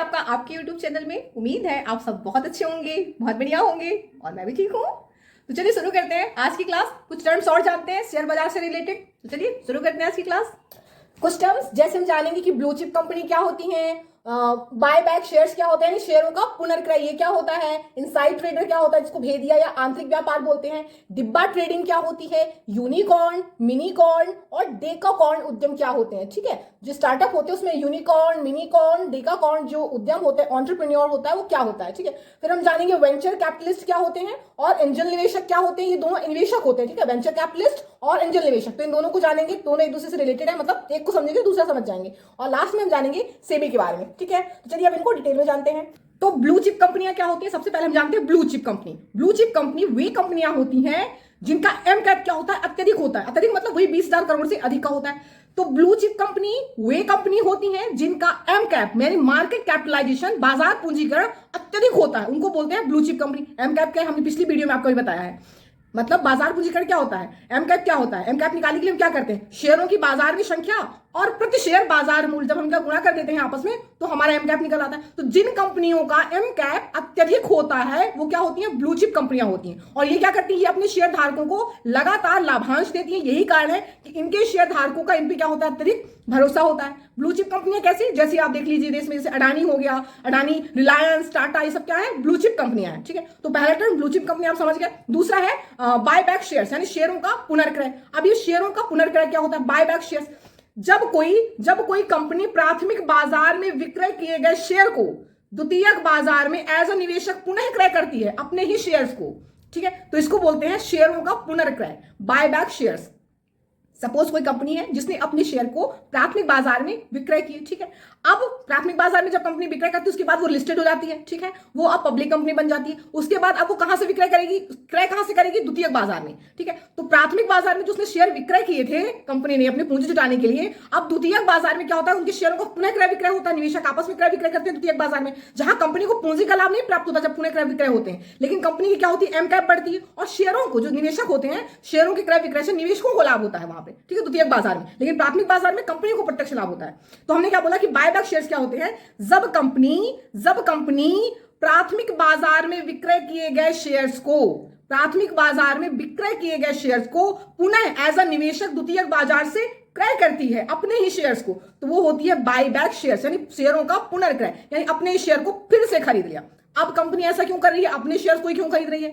आपका आपके YouTube channel में। उम्मीद है आप सब बहुत अच्छे होंगे, बहुत बढ़िया होंगे और मैं भी ठीक हूँ। तो चलिए शुरू करते हैं आज की क्लास। कुछ टर्म्स और जानते हैं शेयर बाजार से रिलेटेड। तो चलिए शुरू करते हैं आज की क्लास। कुछ टर्म्स जैसे हम जानेंगे कि ब्लू चिप कंपनी क्या होती है, बाय बैक शेयर्स क्या होता है यानी शेयरों का पुनर्क्रय ये क्या होता है, इनसाइड ट्रेडर क्या होता है जिसको भेदिया या आंतरिक व्यापार बोलते हैं, डिब्बा ट्रेडिंग क्या होती है, यूनिकॉर्न, मिनीकॉर्न और डेकाकॉर्न उद्यम क्या होते हैं। ठीक है, जो स्टार्टअप होते हैं उसमें यूनिकॉर्न, मिनीकॉर्न, डेकाकॉर्न जो उद्यम होते हैं, एंटरप्रेन्योर होता है वो क्या होता है। ठीक है, फिर हम जानेंगे वेंचर कैपिटलिस्ट क्या होते हैं और एंजल निवेशक क्या होते हैं। ये दोनों निवेशक होते हैं। ठीक है, वेंचर कैपिटलिस्ट और एंजल निवेशक, तो इन दोनों को जानेंगे। दोनों एक दूसरे से रिलेटेड है, मतलब एक को समझेंगे दूसरा समझ जाएंगे। और लास्ट में हम जानेंगे सेबी के बारे में। ठीक है, तो चलिए अब इनको डिटेल में जानते हैं। तो ब्लू चिप कंपनियां क्या होती है, सबसे पहले हम जानते हैं blue chip company. Blue chip company वे कंपनियां होती हैं जिनका एम कैप क्या होता है, अत्यधिक होता है। अत्यधिक मतलब वही 20,000 करोड़ से अधिक का होता है। तो ब्लू चिप कंपनी वे कंपनी होती हैं जिनका एम कैप यानी मार्केट कैपिटलाइजेशन, बाजार पूंजीकरण अत्यधिक होता है, उनको बोलते हैं blue chip company. M cap क्या है हमने पिछली वीडियो में आपको भी बताया है। मतलब बाजार पूंजीकरण क्या होता है, एम कैप क्या होता है। एम कैप निकालने के लिए हम क्या करते हैं, शेयरों की बाजार में संख्या और प्रति शेयर बाजार मूल्य जब हम इनका गुणा कर देते हैं आपस में तो हमारा एम कैप निकल आता है। तो जिन कंपनियों का एम कैप अत्यधिक होता है वो क्या होती हैं, ब्लू चिप कंपनियां होती हैं। और ये क्या करती है, ये अपने शेयर धारकों को लगातार लाभांश देती है। यही कारण है कि इनके शेयर धारकों का इन पे क्या होता है, अत्यधिक भरोसा होता है। ब्लू चिप कंपनियां कैसी, जैसे आप देख लीजिए देश में जैसे अडानी हो गया, अडानी, रिलायंस, टाटा, ये सब क्या है, ब्लू चिप कंपनियां हैं। ठीक है, तो पहला टर्म ब्लू चिप कंपनी आप समझ गए। दूसरा है बाय बैक शेयर्स यानी शेयरों का पुनर्क्रय। अब ये शेयरों का पुनर्क्रय क्या होता है, बाय बैक शेयर्स, जब कोई कंपनी प्राथमिक बाजार में विक्रय किए गए शेयर को द्वितीयक बाजार में एज अ निवेशक पुनः क्रय करती है अपने ही शेयर्स को। ठीक है, तो इसको बोलते हैं शेयरों का पुनर्क्रय, बाय बैक शेयर्स। सपोज कोई कंपनी है जिसने अपने शेयर को प्राथमिक बाजार में विक्रय किए। ठीक है, अब प्राथमिक बाजार में जब कंपनी विक्रय करती है उसके बाद वो लिस्टेड हो जाती है। ठीक है, वो अब पब्लिक कंपनी बन जाती है। उसके बाद अब वो कहां से विक्रय करेगी, क्रय कहां से करेगी, द्वितीयक बाजार में। ठीक है, तो प्राथमिक बाजार में जो उसने शेयर विक्रय किए थे कंपनी ने अपनी पूंजी जुटाने के लिए, अब द्वितीयक बाजार में क्या होता है, उनके शेयरों का पुनः क्रय विक्रय होता है। निवेशक आपस में क्रय विक्रय करते हैं द्वितीयक बाजार में, जहां कंपनी को पूंजी का लाभ नहीं प्राप्त होता जब पुनः क्रय विक्रय होते हैं, लेकिन कंपनी की क्या होती है, एम कैप बढ़ती है और शेयरों को जो निवेशक होते हैं शेयरों के क्रय विक्रय से निवेशकों को लाभ होता है वहां पे। ठीक है, द्वितीयक बाजार में, लेकिन प्राथमिक बाजार में कंपनी को प्रत्यक्ष लाभ होता है। तो हमने क्या बोला कि बायबैक शेयर्स क्या होते हैं, जब कंपनी प्राथमिक बाजार में विक्रय किए गए शेयर्स को, प्राथमिक बाजार में विक्रय किए गए शेयर्स को पुनः एज अ निवेशक द्वितीयक बाजार से क्रय करती है अपने ही शेयर्स को, तो वो होती है बायबैक शेयर्स यानी शेयरों का पुनर्क्रय, यानी अपने ही शेयर को फिर से खरीद लिया। अब कंपनी ऐसा क्यों कर रही है, अपने शेयर को क्यों खरीद रही है,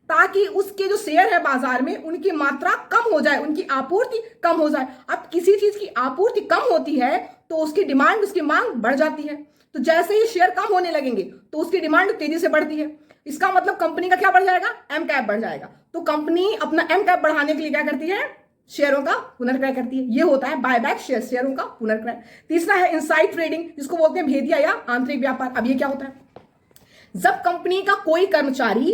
ताकि उसके जो शेयर है बाजार में उनकी मात्रा कम हो जाए, उनकी आपूर्ति कम हो जाए। अब किसी चीज की आपूर्ति कम होती है तो उसकी डिमांड, उसकी मांग बढ़ जाती है। तो जैसे ही शेयर कम होने लगेंगे तो उसकी डिमांड तेजी से बढ़ती है। इसका मतलब कंपनी का क्या बढ़ जाएगा, एम कैप बढ़ जाएगा। तो कंपनी अपना एम कैप बढ़ाने के लिए क्या करती है, शेयरों का पुनर्क्रय करती है। ये होता है बायबैक शेयर, शेयरों का पुनर्क्रय। तीसरा है इनसाइड ट्रेडिंग, जिसको बोलते हैं भेदिया या आंतरिक व्यापार। अब ये क्या होता है, जब कंपनी का कोई कर्मचारी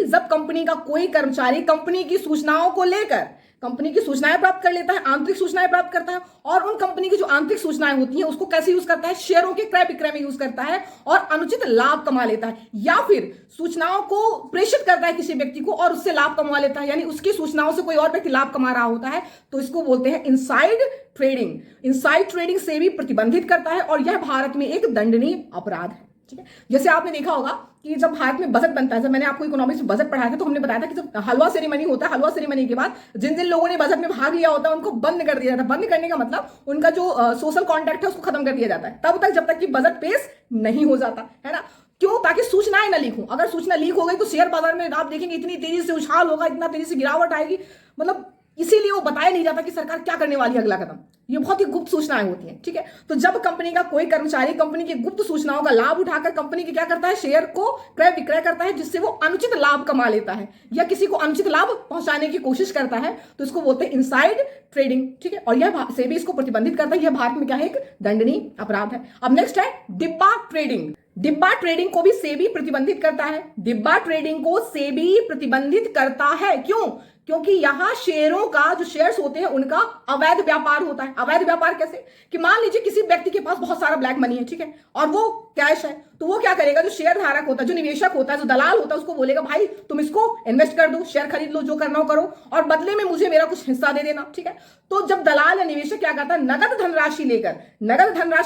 कंपनी की सूचनाओं को लेकर कंपनी की सूचनाएं प्राप्त कर लेता है, आंतरिक सूचनाएं प्राप्त करता है, और उन कंपनी की जो आंतरिक सूचनाएं होती हैं उसको कैसे यूज करता है, शेयरों के क्रय विक्रय में यूज करता है और अनुचित लाभ कमा लेता है, या फिर सूचनाओं को प्रेषित करता है किसी व्यक्ति को और उससे लाभ कमा लेता है, यानी उसकी सूचनाओं से कोई और व्यक्ति लाभ कमा रहा होता है, तो इसको बोलते हैं इनसाइड ट्रेडिंग। इनसाइड ट्रेडिंग से भी प्रतिबंधित करता है और यह भारत में एक दंडनीय अपराध है। ठीक है, जैसे आपने देखा होगा कि जब भारत में बजट बनता है, जब मैंने आपको इकोनॉमिक्स में बजट पढ़ाया था तो हमने बताया था कि जब हलवा सेरेमनी होता है, हलवा सेरेमनी के बाद जिन जिन लोगों ने बजट में भाग लिया होता है उनको बंद कर दिया जाता है। बंद करने का मतलब उनका जो सोशल कॉन्ट्रैक्ट है उसको खत्म कर दिया जाता है तब तक जब तक कि बजट पेश नहीं हो जाता है ना। क्यों, ताकि सूचनाएं ना लीक हो। अगर सूचना लीक हो गई तो शेयर बाजार में आप देखेंगे इतनी तेजी से उछाल होगा, इतना तेजी से गिरावट आएगी, मतलब इसीलिए वो बताया नहीं जाता कि सरकार क्या करने वाली है अगला कदम। ये बहुत ही गुप्त सूचनाएं होती हैं। ठीक है, तो जब कंपनी का कोई कर्मचारी कंपनी की गुप्त सूचनाओं का लाभ उठाकर कंपनी की क्या करता है, शेयर को क्रय विक्रय करता है, जिससे वो अनुचित लाभ कमा लेता है या किसी को अनुचित लाभ पहुंचाने की कोशिश करता है, तो इसको बोलते हैं इनसाइड ट्रेडिंग। ठीक है, और यह सेबी इसको प्रतिबंधित करता है। यह भारत में क्या है, एक दंडनीय अपराध है। अब नेक्स्ट है डिब्बा ट्रेडिंग। डिब्बा ट्रेडिंग को भी सेबी प्रतिबंधित करता है। डिब्बा ट्रेडिंग को सेबी प्रतिबंधित करता है, क्यों, क्योंकि यहां शेयरों का जो शेयर्स होते हैं उनका अवैध व्यापार होता है। अवैध व्यापार कैसे, कि मान लीजिए किसी व्यक्ति के पास बहुत सारा ब्लैक मनी है, ठीक है, और वो कैश है, तो वो क्या करेगा, जो शेयर धारक होता है, जो निवेशक होता है, जो दलाल होता है, उसको बोलेगा भाई तुम इसको इन्वेस्ट कर दो, शेयर खरीद लो, जो करना हो करो, और बदले में मुझे मेरा कुछ हिस्सा दे देना। ठीक है, तो जब दलाल या निवेशक क्या करता है, नगद धनराशि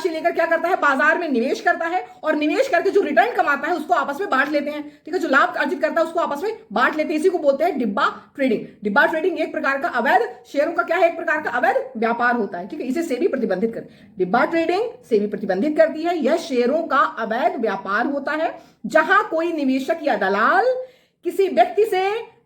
लेकर क्या करता है, बाजार में निवेश करता है, और निवेश करके जो रिटर्न कमाता है उसको आपस में बांट लेते हैं। ठीक है, जो लाभ अर्जित करता है उसको आपस में बांट लेते हैं। इसी को बोलते हैं डिब्बा ट्रेडिंग। डिब्बा ट्रेडिंग एक प्रकार का अवैध शेयरों का क्या है, एक प्रकार का अवैध व्यापार होता है। ठीक है, इसे सेबी प्रतिबंधित कर, डिब्बा ट्रेडिंग सेबी प्रतिबंधित करती है। यह शेयरों का अवैध व्यापार होता है जहां कोई निवेशक या दलाल किसी व्यक्ति से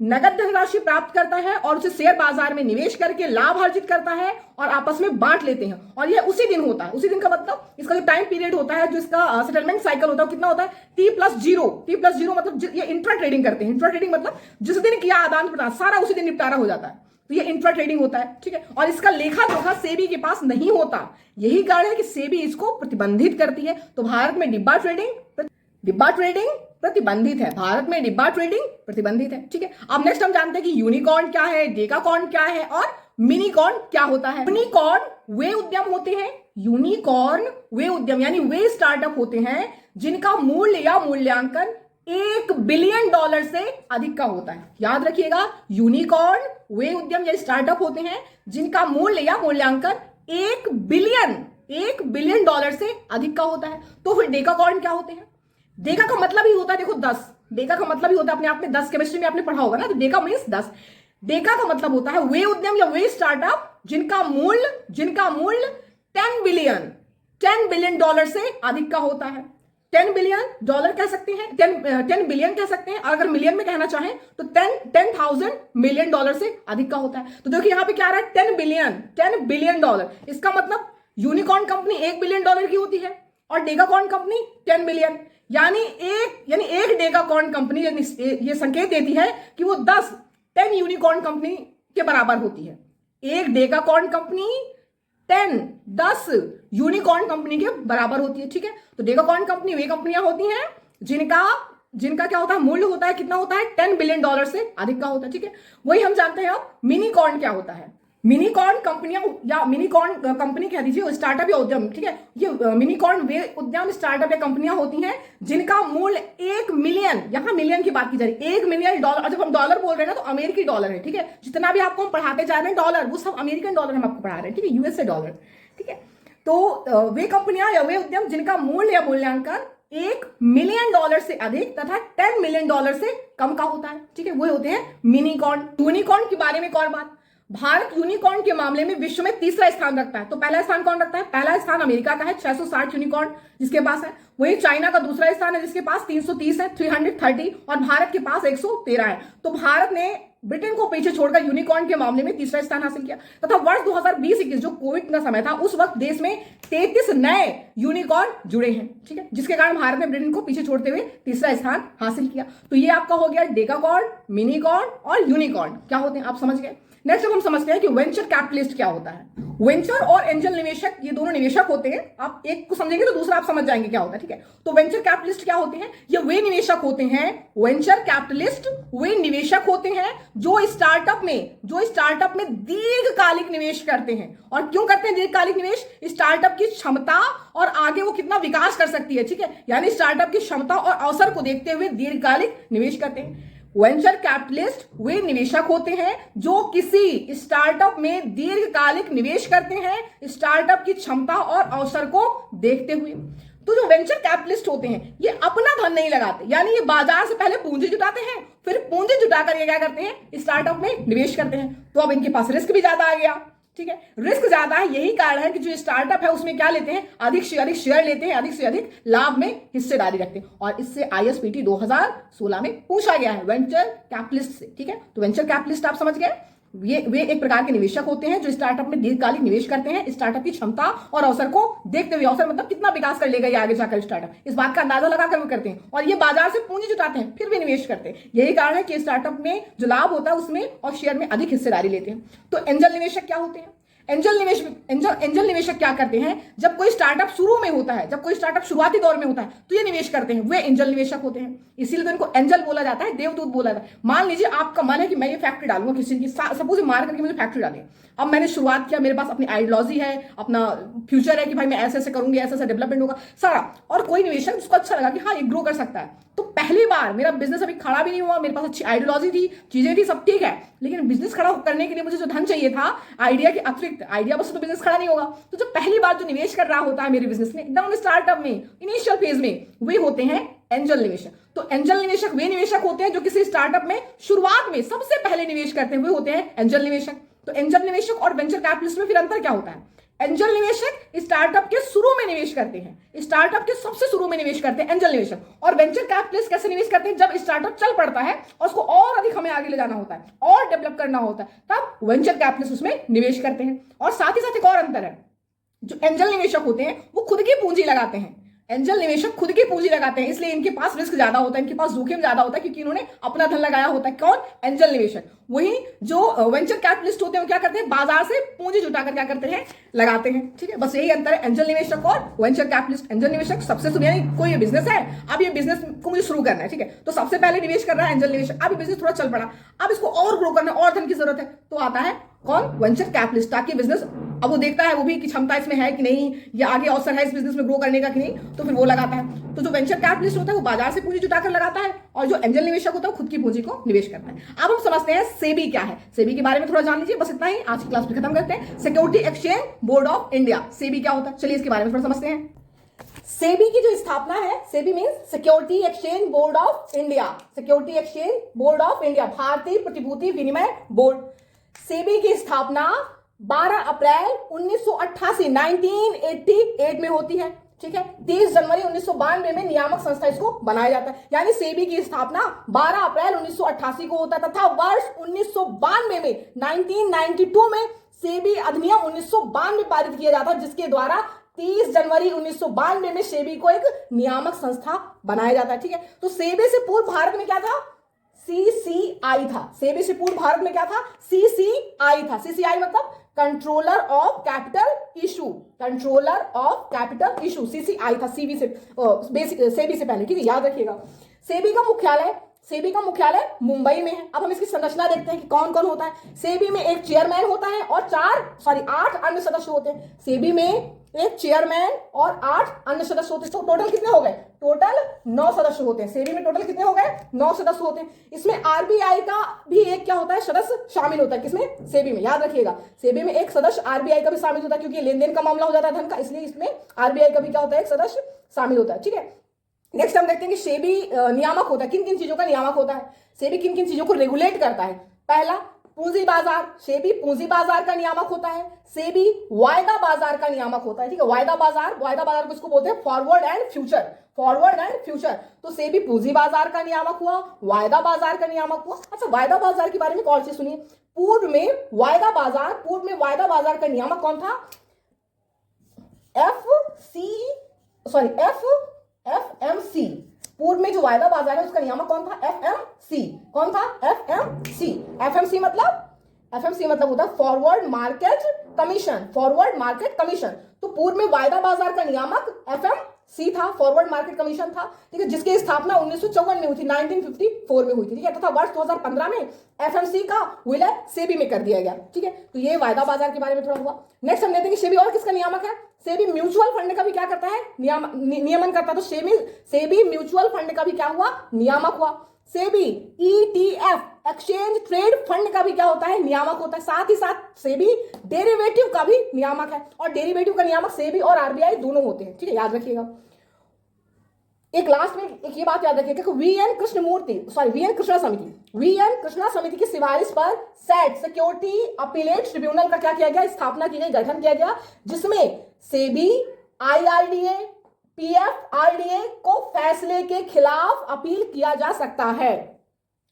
नगद धनराशि प्राप्त करता है और उसे शेयर बाजार में निवेश करके लाभ अर्जित करता है और आपस में बांट लेते हैं। और यह उसी दिन होता है। उसी दिन का मतलब इसका जो टाइम पीरियड होता है, जो इसका सेटलमेंट साइकिल होता है, कितना होता है, T+0 मतलब ये इंट्रा ट्रेडिंग करते हैं। इंट्रा ट्रेडिंग मतलब जिस दिन किया आदान प्रदान सारा उसी दिन निपटारा हो जाता है, तो ये इंट्रा ट्रेडिंग होता है। ठीक है, और इसका लेखा जोखा सेबी के पास नहीं होता। यही कारण है कि सेबी इसको प्रतिबंधित करती है। तो भारत में डिब्बा ट्रेडिंग प्रतिबंधित है। भारत में डिब्बा ट्रेडिंग प्रतिबंधित है। ठीक है, अब नेक्स्ट हम जानते हैं कि यूनिकॉर्न क्या है, डेकाकॉर्न क्या है और मिनीकॉर्न क्या होता है। यूनिकॉर्न वे उद्यम होते हैं, यूनिकॉर्न वे उद्यम यानी वे स्टार्टअप होते हैं जिनका मूल्य या मूल्यांकन $1 बिलियन से अधिक का होता है। याद रखिएगा, यूनिकॉर्न वे उद्यम या स्टार्टअप होते हैं जिनका मूल्य या मूल्यांकन $1 बिलियन से अधिक का होता है। तो फिर डेकाकॉर्न क्या होते हैं? डेका का मतलब ही होता है, देखो 10, डेका का मतलब ही होता है, अपने आप में 10 केमिस्ट्री में आपने पढ़ा होगा ना, तो डेका मीन्स 10। डेका का मतलब होता है वे उद्यम या वे स्टार्टअप जिनका मूल्य $10 बिलियन से अधिक का होता है। $10 बिलियन कह सकते हैं, 10 बिलियन कह सकते हैं, और अगर मिलियन में कहना चाहें तो 10,000 मिलियन डॉलर से अधिक का होता है। तो देखिए यहां पे क्या आ रहा है, $10 बिलियन। इसका मतलब यूनिकॉर्न कंपनी $1 बिलियन की होती है और डेकाकॉर्न कंपनी 10 बिलियन, यानी एक डेकाकॉर्न कंपनी ये संकेत देती है कि वो 10 यूनिकॉर्न कंपनी के बराबर होती है। एक डेकाकॉर्न कंपनी 10 यूनिकॉर्न कंपनी के बराबर होती है। ठीक है, तो डेकाकॉर्न कंपनी वे कंपनियां होती हैं जिनका क्या होता है, मूल्य होता है, कितना होता है, $10 बिलियन से अधिक का होता है। ठीक है, वही हम जानते हैं अब मिनीकॉर्न क्या होता है। मिनीकॉर्न कंपनियां या मिनीकॉर्न कंपनी कह दीजिए, स्टार्टअप या उद्यम। ठीक है, ये मिनीकॉर्न वे उद्यम स्टार्टअप या कंपनियां होती हैं जिनका मूल्य 1 मिलियन, यहां मिलियन की बात की जा रही है, $1 मिलियन। और जब हम डॉलर बोल रहे हैं ना, तो अमेरिकी डॉलर है। ठीक है, जितना भी आपको हम पढ़ाते जा रहे हैं डॉलर, वो सब अमेरिकन डॉलर हम आपको पढ़ा रहे हैं। ठीक है, यूएसए डॉलर। ठीक है, तो वे कंपनियां या वे उद्यम जिनका मूल्य या मूल्यांकन $1 मिलियन से अधिक तथा $10 मिलियन से कम का होता है। ठीक है, वो होते हैं मिनीकॉर्न। यूनिकॉर्न के बारे में एक और बात, भारत यूनिकॉर्न के मामले में विश्व में तीसरा स्थान रखता है। तो पहला स्थान कौन रखता है? पहला स्थान अमेरिका का है, 660 यूनिकॉर्न जिसके पास है। वही चाइना का दूसरा स्थान है जिसके पास 330 है, 330, और भारत के पास 113 है। तो भारत ने ब्रिटेन को पीछे छोड़कर यूनिकॉर्न के मामले में तीसरा स्थान हासिल किया। तथा वर्ष 2020-21 जो कोविड का समय था, उस वक्त देश में 33 नए यूनिकॉर्न जुड़े हैं। ठीक है, जिसके कारण भारत ने ब्रिटेन को पीछे छोड़ते हुए तीसरा स्थान हासिल किया। तो ये आपका हो गया डेकाकॉर्न, मिनीकॉर्न और यूनिकॉर्न क्या होते हैं, आप समझ गए। नेक्स्ट अब हम समझते हैं कि वेंचर कैपिटलिस्ट क्या होता है। वेंचर और एंजल निवेशक, ये दोनों निवेशक होते हैं। आप एक को समझेंगे तो दूसरा आप समझ जाएंगे क्या होता है। ठीक है, तो वेंचर कैपिटलिस्ट क्या होते हैं? ये वे निवेशक होते हैं, वेंचर कैपिटलिस्ट वे निवेशक होते हैं जो स्टार्टअप में दीर्घकालिक निवेश करते हैं। और क्यों करते हैं दीर्घकालिक निवेश? स्टार्टअप की क्षमता और आगे वो कितना विकास कर सकती है। ठीक है, यानी स्टार्टअप की क्षमता और अवसर को देखते हुए दीर्घकालिक निवेश करते हैं। वेंचर कैपिटलिस्ट वे निवेशक होते हैं जो किसी स्टार्टअप में दीर्घकालिक निवेश करते हैं, स्टार्टअप की क्षमता और अवसर को देखते हुए। तो जो वेंचर कैपिटलिस्ट होते हैं ये अपना धन नहीं लगाते, यानी ये बाजार से पहले पूंजी जुटाते हैं, फिर पूंजी जुटाकर ये क्या करते हैं, स्टार्टअप में निवेश करते हैं। तो अब इनके पास रिस्क भी ज्यादा आ गया। ठीक है, रिस्क ज्यादा है, यही कारण है कि जो स्टार्टअप है उसमें क्या लेते हैं, अधिक से अधिक शेयर लेते हैं, अधिक से अधिक लाभ में हिस्सेदारी रखते हैं। और इससे ISPT 2016 में पूछा गया है वेंचर कैपिटलिस्ट से। ठीक है, तो वेंचर कैपिटलिस्ट आप समझ गए, वे एक प्रकार के निवेशक होते हैं जो स्टार्टअप में दीर्घकालिक निवेश करते हैं, स्टार्टअप की क्षमता और अवसर को देखते हुए। अवसर मतलब कितना विकास कर लेगा ये आगे जाकर स्टार्टअप, इस बात का अंदाजा लगाकर वो करते हैं। और ये बाजार से पूंजी जुटाते हैं, फिर भी निवेश करते हैं। यही कारण है कि स्टार्टअप में जो लाभ होता है उसमें और शेयर में अधिक हिस्सेदारी लेते हैं। तो एंजल निवेशक क्या होते हैं? एंजल निवेशक क्या करते हैं? जब कोई स्टार्टअप शुरू में होता है, जब कोई स्टार्टअप शुरुआती दौर में होता है तो ये निवेश करते हैं, वे एंजल निवेशक होते हैं। इसीलिए तो इनको एंजल बोला जाता है, देवदूत बोला जाता है। मान लीजिए आपका मन है कि मैं ये फैक्ट्री डालूंगा किसी की, सपोज मार करके मुझे फैक्ट्री डाली, अब मैंने शुरुआत किया, मेरे पास अपनी आइडियोलॉजी है, अपना फ्यूचर है कि भाई मैं ऐसे ऐसे करूंगी, ऐसा ऐसा डेवलपमेंट होगा सारा, और कोई निवेशक जिसको अच्छा लगा कि हाँ ये ग्रो कर सकता है, तो पहली बार मेरा बिजनेस अभी खड़ा भी नहीं हुआ, मेरे पास अच्छी आइडियोलॉजी थी, चीजें थी, सब ठीक है, लेकिन बिजनेस खड़ा करने के लिए मुझे जो धन चाहिए था आइडिया के अतिरिक्त, आइडिया बस तो बिजनेस खड़ा नहीं होगा, तो जो पहली बार जो निवेश कर रहा होता है मेरे बिजनेस में एकदम स्टार्टअप में इनिशियल फेज में, वे होते हैं एंजल निवेशक। तो एंजल निवेशक वे निवेशक होते हैं जो किसी स्टार्टअप में शुरुआत में सबसे पहले निवेश करते हैं, वे होते हैं एंजल निवेशक। तो एंजल निवेशक और वेंचर कैपिटलिस्ट में फिर अंतर क्या होता है? एंजल निवेशक स्टार्टअप के शुरू में निवेश करते हैं, स्टार्टअप के सबसे शुरू में निवेश करते हैं एंजल निवेशक। और वेंचर कैपिटलिस्ट कैसे निवेश करते हैं? जब स्टार्टअप चल पड़ता है और उसको और अधिक हमें आगे ले जाना होता है और डेवलप करना होता है, तब वेंचर कैपिटलिस्ट उसमें निवेश करते हैं। और साथ ही साथ एक और अंतर है, जो एंजल निवेशक होते हैं वो खुद की पूंजी लगाते हैं, एंजल निवेशक खुद की पूंजी लगाते हैं, इसलिए इनके पास रिस्क ज्यादा होता है, इनके पास जोखिम ज्यादा होता है, क्योंकि इन्होंने अपना धन लगाया होता है। कौन? एंजल निवेशक। वही जो वेंचर कैपिटलिस्ट होते हैं वो क्या करते हैं? बाजार से पूंजी जुटाकर क्या करते हैं? लगाते हैं। ठीक है, बस यही अंतर है एंजल निवेशक और वेंचर कैपिटलिस्ट। एंजल निवेशक सबसे शुरू, यानी कोई बिजनेस है, अब ये बिजनेस को मुझे शुरू करना है, ठीक है, तो सबसे पहले निवेश कर रहा है एंजल निवेशक। अब बिजनेस थोड़ा चल पड़ा, अब इसको और ग्रो करना, और धन की जरूरत है, तो आता है कौन? वेंचर कैपिटलिस्ट, ताकि बिजनेस अब वो देखता है वो भी कि क्षमता इसमें है कि नहीं, या आगे अवसर है इस बिजनेस में ग्रो करने का कि नहीं, तो फिर वो लगाता है। तो जो वेंचर कैपिटलिस्ट होता है वो बाजार से पूंजी जुटाकर लगाता है, और जो एंजल निवेशक होता है वो खुद की पूंजी को निवेश करता है। अब हम समझते हैं सेबी क्या है। सेबी के बारे में थोड़ा जान लीजिए, बस इतना ही आज की क्लास में खत्म करते हैं। Security exchange board of India, SEBI क्या होता है, चलिए इसके बारे में थोड़ा समझते हैं। सेबी की जो स्थापना है, SEBI means security exchange board of India, security exchange board of India, भारतीय प्रतिभूति विनिमय बोर्ड। सेबी की स्थापना 12 अप्रैल 1988 1988 में होती है, ठीक है। 30 जनवरी 1992 में नियामक संस्था इसको बनाया जाता है, यानी सेबी की स्थापना 12 अप्रैल 1988 को होता है, तथा वर्ष 1992 में 1992 में सेबी अधिनियम 1992 पारित किया जाता है, जिसके द्वारा 30 जनवरी 1992 में सेबी को एक नियामक संस्था बनाया जाता है, ठीक है। तो सेबी से पूर्व भारत में क्या था? सीसीआई था। सेबी से पूर्व भारत में क्या था? सीसीआई था। सीसीआई मतलब controller of capital issue, controller of capital issue, CCI था। सेबी से पहले, ठीक है, याद रखिएगा। सेबी का मुख्यालय मुंबई में है। अब हम इसकी संरचना देखते हैं कि कौन कौन होता है। सेबी में एक चेयरमैन होता है और 8 अन्य सदस्य होते हैं। सेबी में एक चेयरमैन और 8 अन्य सदस्य होते हैं। तो टोटल कितने हो गए? टोटल 9 सदस्य होते हैं। सेबी में टोटल कितने हो गए? 9 सदस्य होते हैं। इसमें आरबीआई का भी एक क्या होता है? सदस्य शामिल होता है। किसमें? सेबी में। याद रखिएगा, सेबी में एक सदस्य आरबीआई का भी शामिल होता है, क्योंकि लेन देन का मामला हो जाता है धन का, इसलिए इसमें आरबीआई का भी क्या होता है? एक सदस्य शामिल होता है, ठीक है। नेक्स्ट हम देखते हैं कि सेबी नियामक होता है, किन किन चीजों का नियामक होता है। सेबी किन किन चीजों को रेगुलेट करता है? पहला, पूंजी बाजार, सेबी पूंजी बाजार का नियामक होता है। सेबी वायदा बाजार का नियामक होता है, ठीक है। वायदा बाजार को इसको बोलते हैं forward and future, forward and future. तो सेबी पूंजी बाजार का नियामक हुआ, वायदा बाजार का नियामक हुआ। अच्छा, वायदा बाजार के बारे में कौन सी सुनिए। पूर्व में वायदा बाजार का नियामक कौन था? एफएमसी। पूर्व में जो वायदा बाजार है उसका नियामक कौन था? एफएमसी। कौन था? एफएमसी। एफएमसी मतलब होता है forward market commission, forward market commission. तो पूर्व में वायदा बाजार का नियामक एफएमसी था, फॉरवर्ड मार्केट कमीशन था, ठीक है, जिसकी स्थापना 1954 में हुई थी, 1954 में हुई थी, ठीक है, तथा वर्ष 2015 में एफएमसी का विलय सेबी में कर दिया गया, ठीक है। तो ये वायदा बाजार के बारे में थोड़ा हुआ। नेक्स्ट हम देखते हैं कि सेबी और किसका नियामक है। सेबी म्यूचुअल फंड का भी क्या करता है? नियमन करता है। तो सेबी म्यूचुअल फंड का भी क्या हुआ? नियामक हुआ। SEBI ETF exchange trade fund का भी क्या होता है? नियामक होता है। साथ ही साथ सेबी डेरिवेटिव का भी नियामक है, और डेरिवेटिव का नियामक सेबी और आरबीआई दोनों होते हैं, ठीक है, याद रखिएगा। एक लास्ट में एक ये बात याद रखिएगा कि वीएन कृष्णा समिति की सिफारिश पर सेट सिक्योरिटी अपीलेट ट्रिब्यूनल का क्या किया गया? स्थापना की गई, गठन किया गया, जिसमें सेबी, आईआरडीए, पीएफआरडीए को फैसले के खिलाफ अपील किया जा सकता है।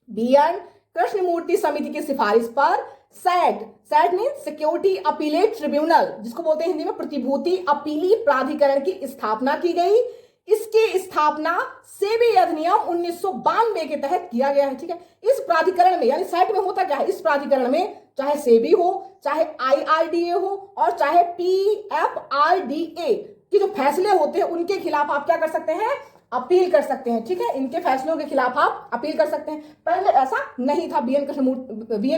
वीएन कृष्णमूर्ति समिति की सिफारिश पर set mean security appellate tribunal, जिसको बोलते हैं हिंदी में प्रतिभूति अपीली प्राधिकरण की स्थापना की गई। इसकी स्थापना सेबी अधिनियम 1992 के तहत किया गया है, ठीक है। इस प्राधिकरण में, यानी सेट में होता क्या है? इस प्राधिकरण में चाहे सेबी हो, चाहे आईआरडीए हो, और चाहे पीएफआरडीए के जो फैसले होते हैं उनके खिलाफ आप क्या कर सकते हैं? अपील कर सकते हैं, ठीक है, इनके फैसलों के खिलाफ आप अपील कर सकते हैं। पहले ऐसा नहीं था, वीएन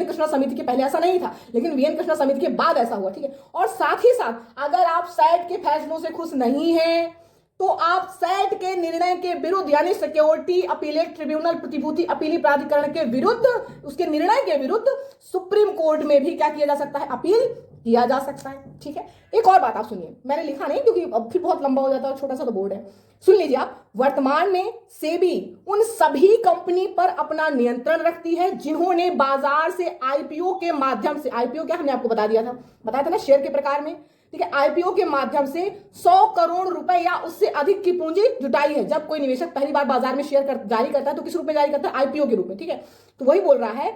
कृष्णा समिति के पहले ऐसा नहीं था, लेकिन वीएन कृष्णा समिति के बाद ऐसा हुआ, ठीक है। और साथ ही साथ अगर आप सैट के फैसलों से खुश नहीं हैं तो आप सैट के निर्णय के विरुद्ध यानी सिक्योरिटी अपीलेट ट्रिब्यूनल प्रतिभूति अपीली प्राधिकरण के विरुद्ध, उसके निर्णय के विरुद्ध सुप्रीम कोर्ट में भी क्या किया जा सकता है, अपील किया जा सकता है, ठीक है। एक और बात आप सुनिए, मैंने लिखा नहीं क्योंकि अब फिर बहुत लंबा हो जाता है, छोटा सा तो बोर्ड है, सुन लीजिए आप। वर्तमान में सेबी उन सभी कंपनी पर अपना नियंत्रण रखती है जिन्होंने बाजार से आईपीओ के माध्यम से, आईपीओ क्या हमने आपको बताया था ना शेयर के प्रकार में, ठीक है, आईपीओ के माध्यम से 100 करोड़ रुपए या उससे अधिक की पूंजी जुटाई है। जब कोई निवेशक पहली बार बाजार में शेयर जारी करता है तो किस रूप में जारी करता है, आईपीओ के रूप में, ठीक है। तो वही बोल रहा है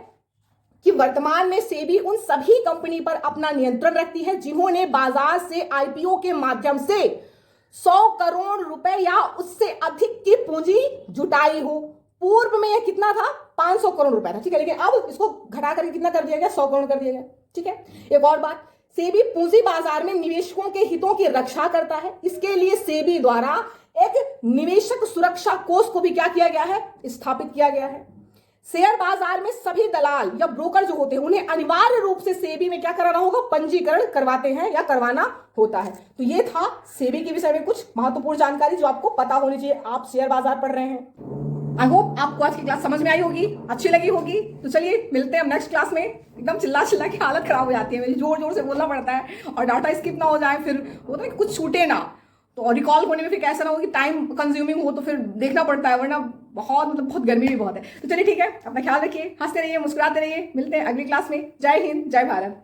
कि वर्तमान में सेबी उन सभी कंपनी पर अपना नियंत्रण रखती है जिन्होंने बाजार से आईपीओ के माध्यम से 100 करोड़ रुपए या उससे अधिक की पूंजी जुटाई हो। पूर्व में यह कितना था, 500 करोड़ रुपए था, ठीक है, लेकिन अब इसको घटा करके कितना कर दिया गया, 100 करोड़ कर दिया गया, ठीक है। एक और बात, सेबी पूंजी बाजार में निवेशकों के हितों की रक्षा करता है। इसके लिए सेबी द्वारा एक निवेशक सुरक्षा कोष को भी क्या किया गया है, स्थापित किया गया है। शेयर बाजार में सभी दलाल या ब्रोकर जो होते हैं उन्हें अनिवार्य रूप से सेबी में क्या कराना होगा, पंजीकरण करवाते हैं या करवाना होता है। तो ये था सेबी के विषय में कुछ महत्वपूर्ण जानकारी जो आपको पता होनी चाहिए, आप शेयर बाजार पढ़ रहे हैं। आई होप आपको आज की क्लास समझ में आई होगी, अच्छी लगी होगी। तो चलिए मिलते हैं नेक्स्ट क्लास में। एकदम चिल्ला चिल्ला की हालत खराब हो जाती है मेरी, जोर जोर से बोलना पड़ता है और डाटा स्किप ना हो जाए, फिर होता है कि कुछ छूटे ना, तो रिकॉल होने में फिर कैसा ना हो कि टाइम कंज्यूमिंग हो, तो फिर देखना पड़ता है, वरना बहुत गर्मी भी बहुत है। तो चलिए ठीक है, अपना ख्याल रखिए, हंसते रहिए, मुस्कुराते रहिए, मिलते हैं अगली क्लास में। जय हिंद, जय भारत।